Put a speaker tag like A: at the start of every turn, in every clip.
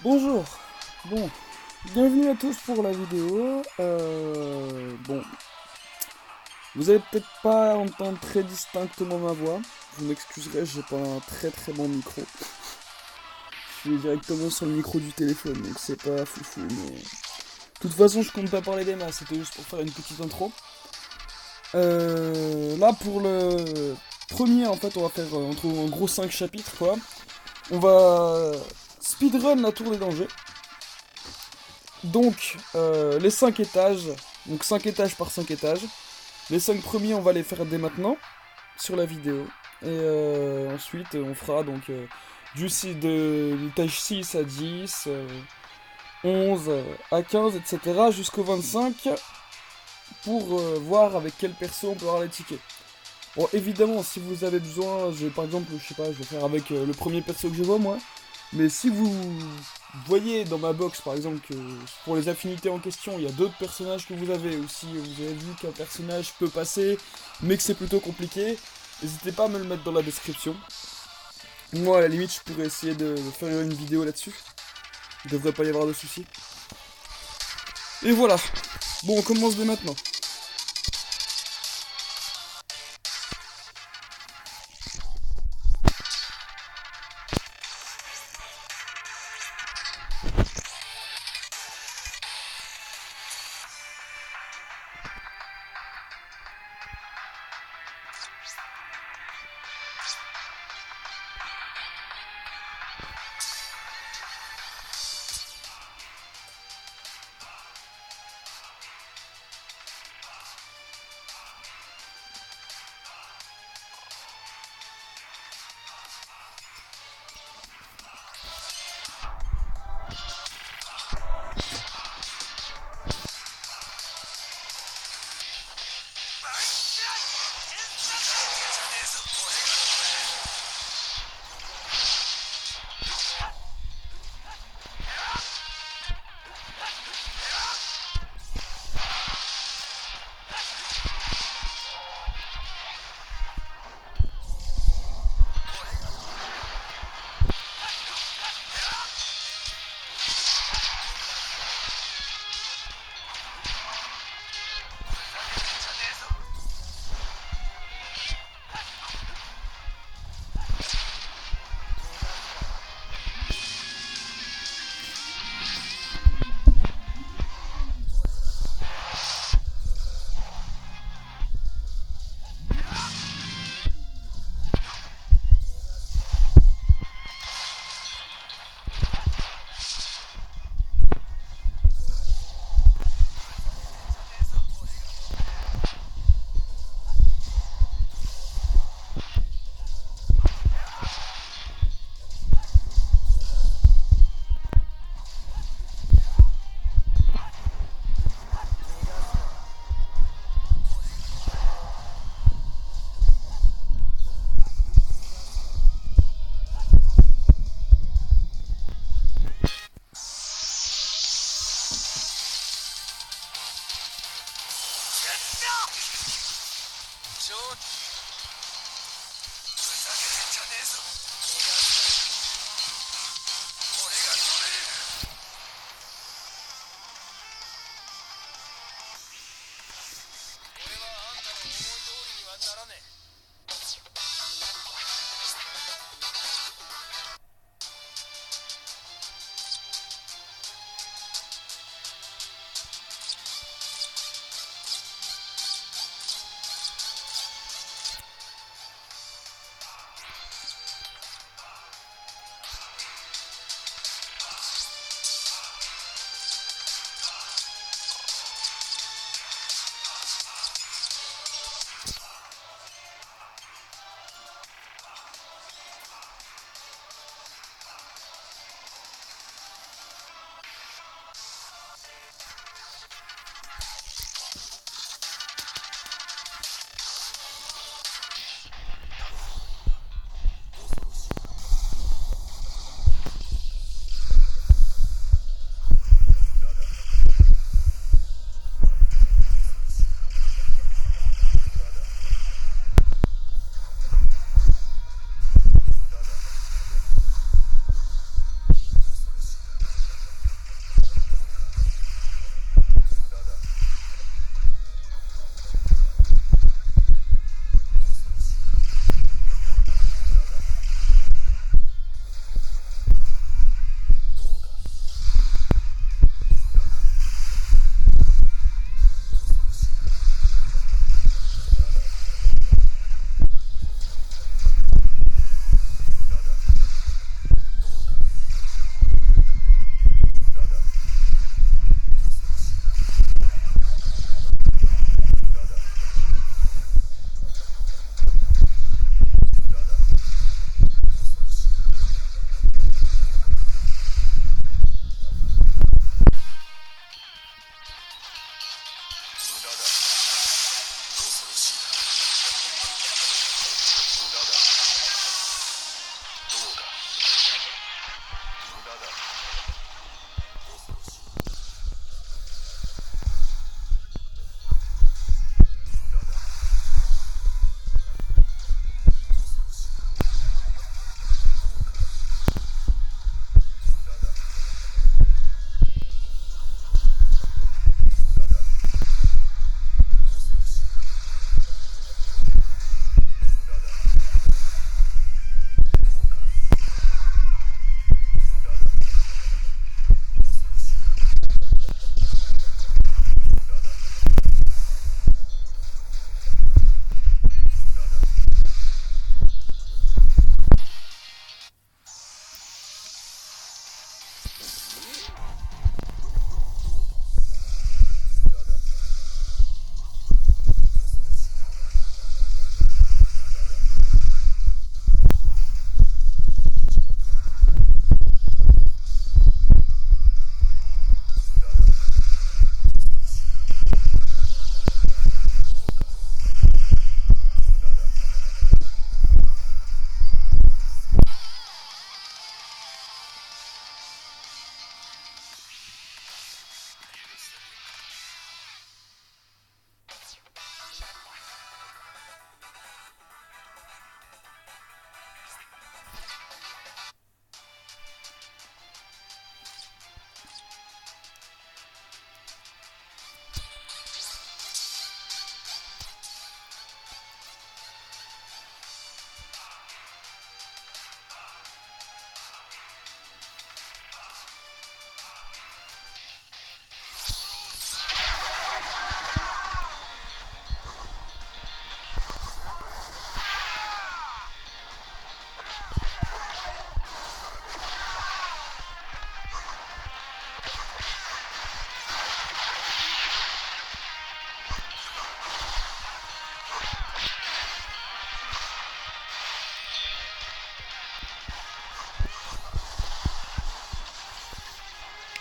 A: Bonjour, bon, bienvenue à tous pour la vidéo. Bon, vous allez peut-être pas entendre très distinctement ma voix. Vous m'excuserez, j'ai pas un très bon micro. Je suis directement sur le micro du téléphone, donc c'est pas foufou, mais... De toute façon, je compte pas parler des masses, c'était juste pour faire une petite intro. Là, pour le premier, en fait, on va faire en gros 5 chapitres, quoi. On va speedrun la tour des dangers. Donc, les 5 étages, donc 5 étages par 5 étages. Les 5 premiers, on va les faire dès maintenant, sur la vidéo. Et ensuite, on fera donc de l'étage 6 à 10, 11 à 15, etc. jusqu'au 25 pour voir avec quel perso on peut avoir les tickets. Bon, évidemment, si vous avez besoin, par exemple, je sais pas, je vais faire avec le premier perso que je vois, moi. Mais si vous voyez dans ma box, par exemple, que pour les affinités en question, il y a d'autres personnages que vous avez, ou si vous avez vu qu'un personnage peut passer, mais que c'est plutôt compliqué, n'hésitez pas à me le mettre dans la description. Moi, à la limite, je pourrais essayer de faire une vidéo là-dessus. Il devrait pas y avoir de soucis. Et voilà. Bon, on commence dès maintenant.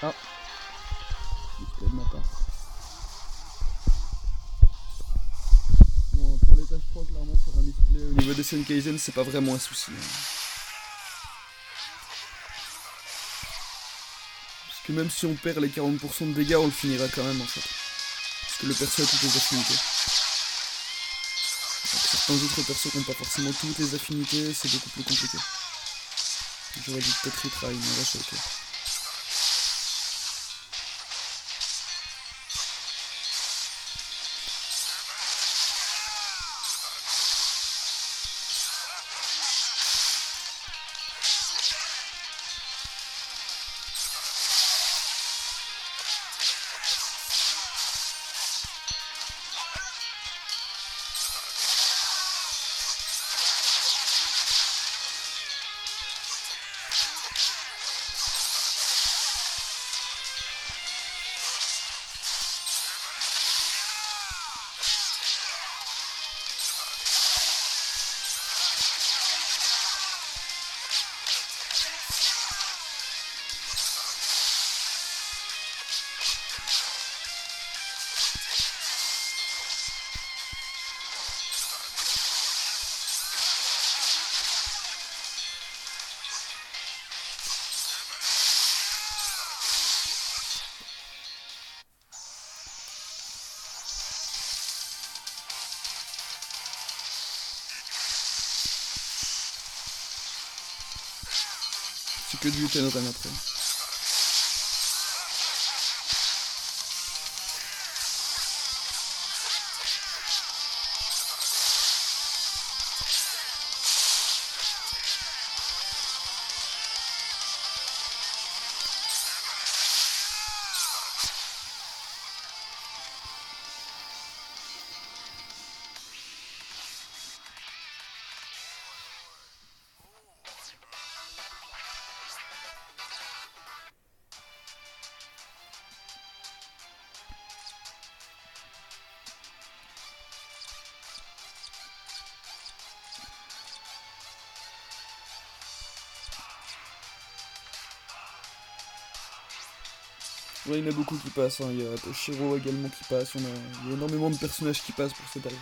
A: Ah, display de ma part. Bon, pour l'étage 3, clairement, faire un display au niveau des Senkaizen, c'est pas vraiment un souci. Parce que même si on perd les 40% de dégâts, on le finira quand même en fait. Parce que le perso a toutes les affinités. Donc, certains autres persos qui n'ont pas forcément toutes les affinités, c'est beaucoup plus compliqué. J'aurais dû peut-être retry, mais là c'est ok. C'est que du Tenran après. Ouais, il y en a beaucoup qui passent, hein. Il y a Toshiro également qui passe, il y a énormément de personnages qui passent pour cette arrive.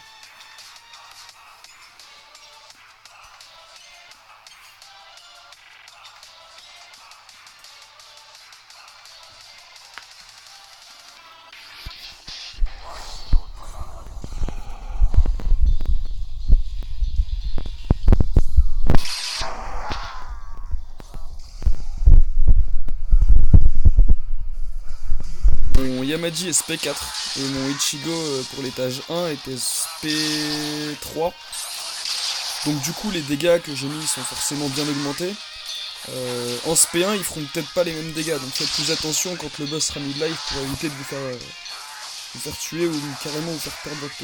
A: Mon Yamaji est SP4 et mon Ichigo pour l'étage 1 était SP3. Donc du coup les dégâts que j'ai mis sont forcément bien augmentés. En SP1 ils feront peut-être pas les mêmes dégâts, donc faites plus attention quand le boss sera mis live pour éviter de vous faire tuer ou carrément vous faire perdre votre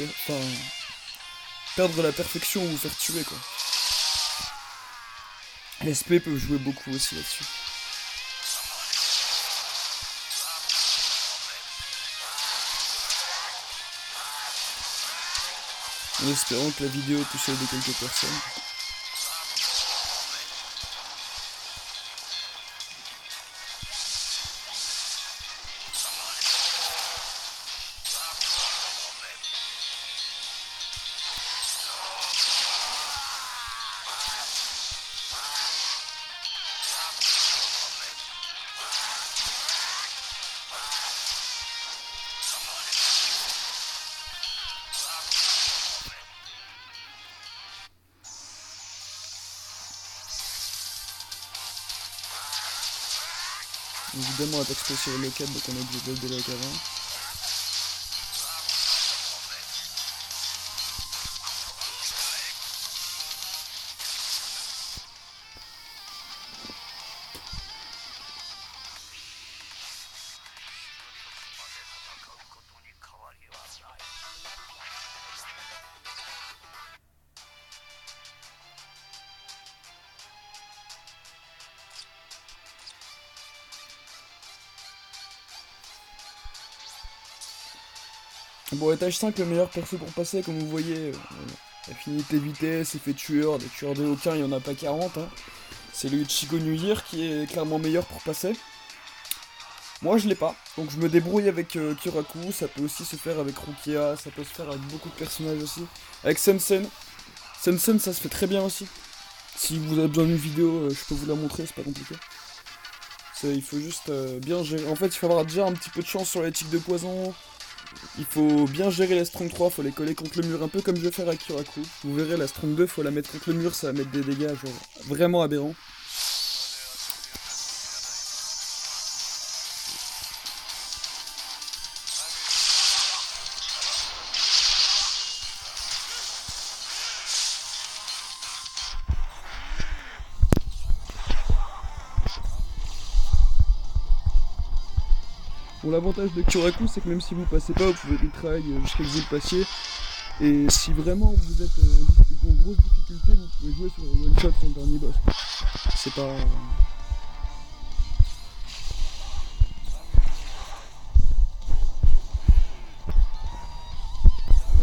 A: perdre la perfection ou vous faire tuer quoi. Les SP peuvent jouer beaucoup aussi là-dessus. En espérant que la vidéo puisse aider quelques personnes. Évidemment attaque spéciale locale, donc on a du build de lock avant. Bon, étage 5, le meilleur perso pour passer, comme vous voyez, affinité vitesse, effet tueur, des tueurs de aucun, il n'y en a pas 40. Hein. C'est le Ichigo New Year qui est clairement meilleur pour passer. Moi je l'ai pas, donc je me débrouille avec Kiraku, ça peut aussi se faire avec Rukia, ça peut se faire avec beaucoup de personnages aussi. Avec Sensen, Sensen ça se fait très bien aussi. Si vous avez besoin d'une vidéo, je peux vous la montrer, c'est pas compliqué. Il faut juste bien gérer. En fait, il faut avoir déjà un petit peu de chance sur les tics de poison. Il faut bien gérer la Strong 3, faut les coller contre le mur, un peu comme je vais faire avec Kiraku. Vous verrez, la Strong 2, faut la mettre contre le mur, ça va mettre des dégâts genre vraiment aberrants. Bon, l'avantage de Kiraku, c'est que même si vous passez pas, vous pouvez retry jusqu'à ce que vous le passiez. Et si vraiment vous êtes en grosse difficulté, vous pouvez jouer sur le one shot sur le dernier boss. C'est pas.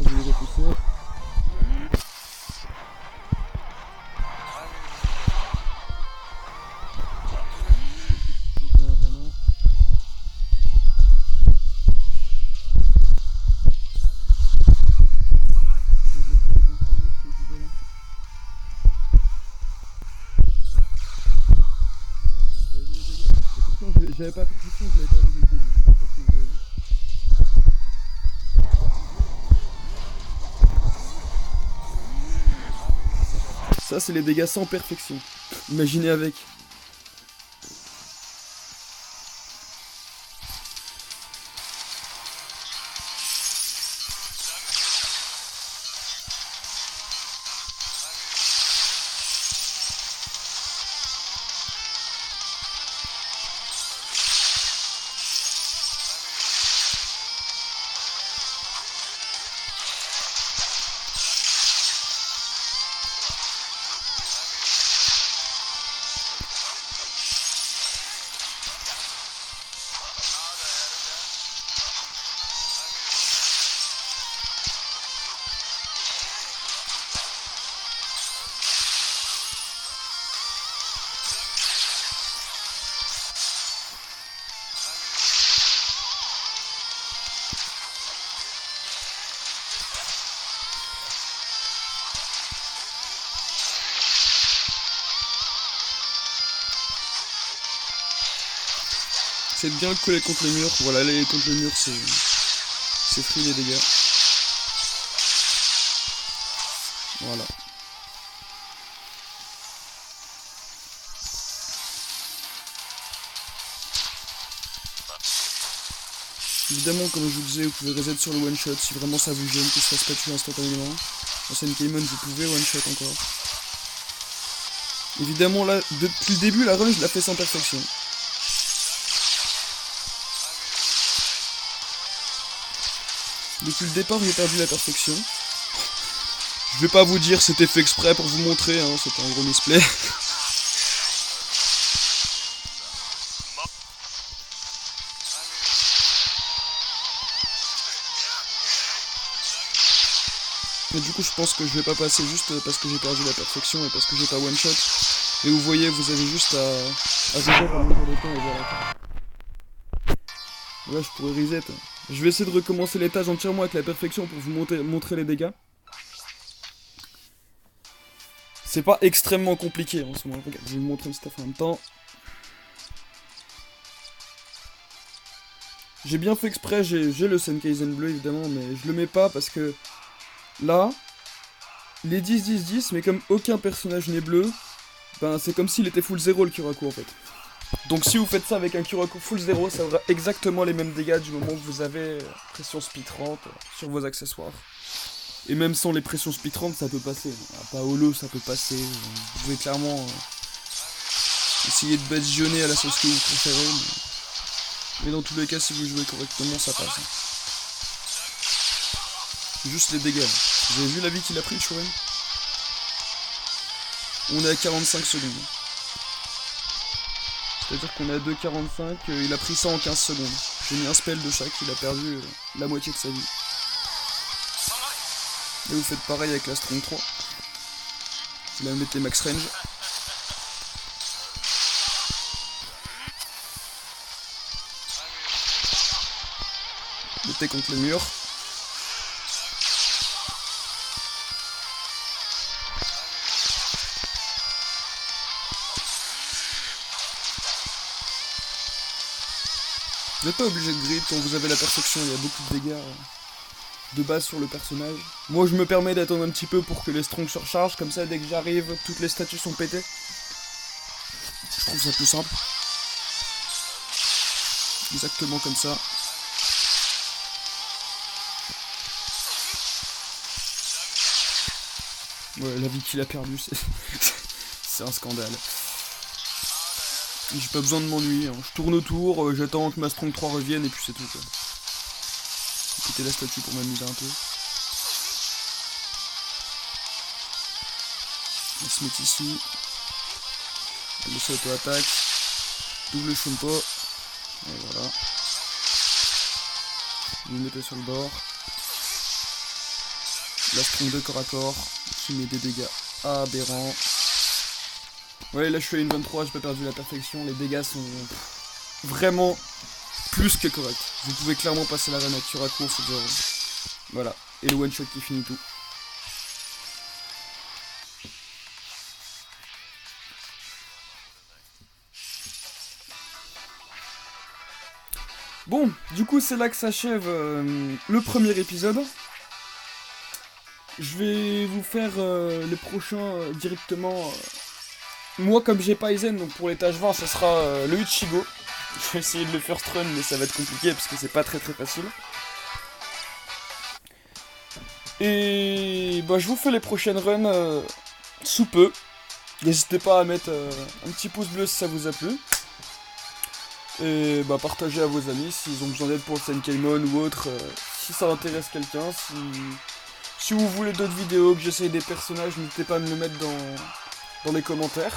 A: Je vais les repousser. J'avais pas fait question, je l'avais perdu dès le début. Je sais pas si vous avez vu. Ça, c'est les dégâts sans perfection. Imaginez avec. C'est bien le coller contre le mur. Voilà, aller contre le mur, c'est free les dégâts. Voilà. Évidemment, comme je vous disais, vous pouvez reset sur le one shot si vraiment ça vous gêne, que ça se fasse tuer instantanément. Dans Senkaimon, vous pouvez one shot encore. Évidemment, là, depuis le début, la run, je la fais sans perfection. Depuis le départ, j'ai perdu la perfection. Je vais pas vous dire c'était fait exprès pour vous montrer, hein, c'était un gros misplay. Mais du coup, je pense que je vais pas passer juste parce que j'ai perdu la perfection et parce que j'ai pas one shot. Et vous voyez, vous avez juste à gérer pendant le temps et voilà. Là, je pourrais reset. Je vais essayer de recommencer l'étage entièrement avec la perfection pour vous montrer les dégâts. C'est pas extrêmement compliqué en ce moment. Regarde, je vais vous montrer un stuff en même temps. J'ai bien fait exprès, j'ai le Senkaisen bleu évidemment, mais je le mets pas parce que là, les 10-10-10, mais comme aucun personnage n'est bleu, ben c'est comme s'il était full 0 le Kiraku en fait. Donc si vous faites ça avec un Kiraku full 0, ça aura exactement les mêmes dégâts du moment que vous avez pression speed 30 sur vos accessoires. Et même sans les pressions speed 30, ça peut passer. Pas holo, ça peut passer. Vous pouvez clairement essayer de badigeonner à la sauce que vous préférez. Mais dans tous les cas, si vous jouez correctement, ça passe. Juste les dégâts. Vous avez vu la vie qu'il a pris, Chouen? On est à 45 secondes. C'est-à-dire qu'on est à 2,45, il a pris ça en 15 secondes. J'ai mis un spell de chaque, il a perdu la moitié de sa vie. Et vous faites pareil avec la Strong 3. Vous la mettez max range. Mettez contre le mur. Vous n'êtes pas obligé de grip quand vous avez la perfection, il y a beaucoup de dégâts de base sur le personnage. Moi je me permets d'attendre un petit peu pour que les strongs se rechargent, comme ça dès que j'arrive, toutes les statues sont pétées. Je trouve ça plus simple. Exactement comme ça. Ouais, la vie qu'il a perdue, c'est un scandale. J'ai pas besoin de m'ennuyer, hein. Je tourne autour, j'attends que ma Strong 3 revienne et puis c'est tout quoi. J'ai pété la statue pour m'amuser un peu. On se met ici. Le auto-attaque. Double shumpo. Et voilà. Vous mettez sur le bord. La Strong 2 corps à corps. Qui met des dégâts aberrants. Ouais, là je suis à une 23, j'ai pas perdu la perfection, les dégâts sont vraiment plus que corrects. Vous pouvez clairement passer la run à Curaco, c'est genre... Voilà, et le one shot qui finit tout. Bon, du coup c'est là que s'achève le premier épisode. Je vais vous faire les prochains directement... Moi, comme j'ai pas Aizen, donc pour les tâches 20, ça sera le Ichigo. Je vais essayer de le first run, mais ça va être compliqué parce que c'est pas très facile. Et bah, je vous fais les prochaines runs sous peu. N'hésitez pas à mettre un petit pouce bleu si ça vous a plu. Et bah, partagez à vos amis s'ils ont besoin d'aide pour le Senkeimon ou autre. Si ça intéresse quelqu'un, si vous voulez d'autres vidéos, que j'essaye des personnages, n'hésitez pas à me le mettre dans les commentaires.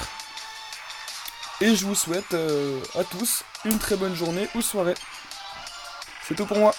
A: Et je vous souhaite à tous une très bonne journée ou soirée. C'est tout pour moi.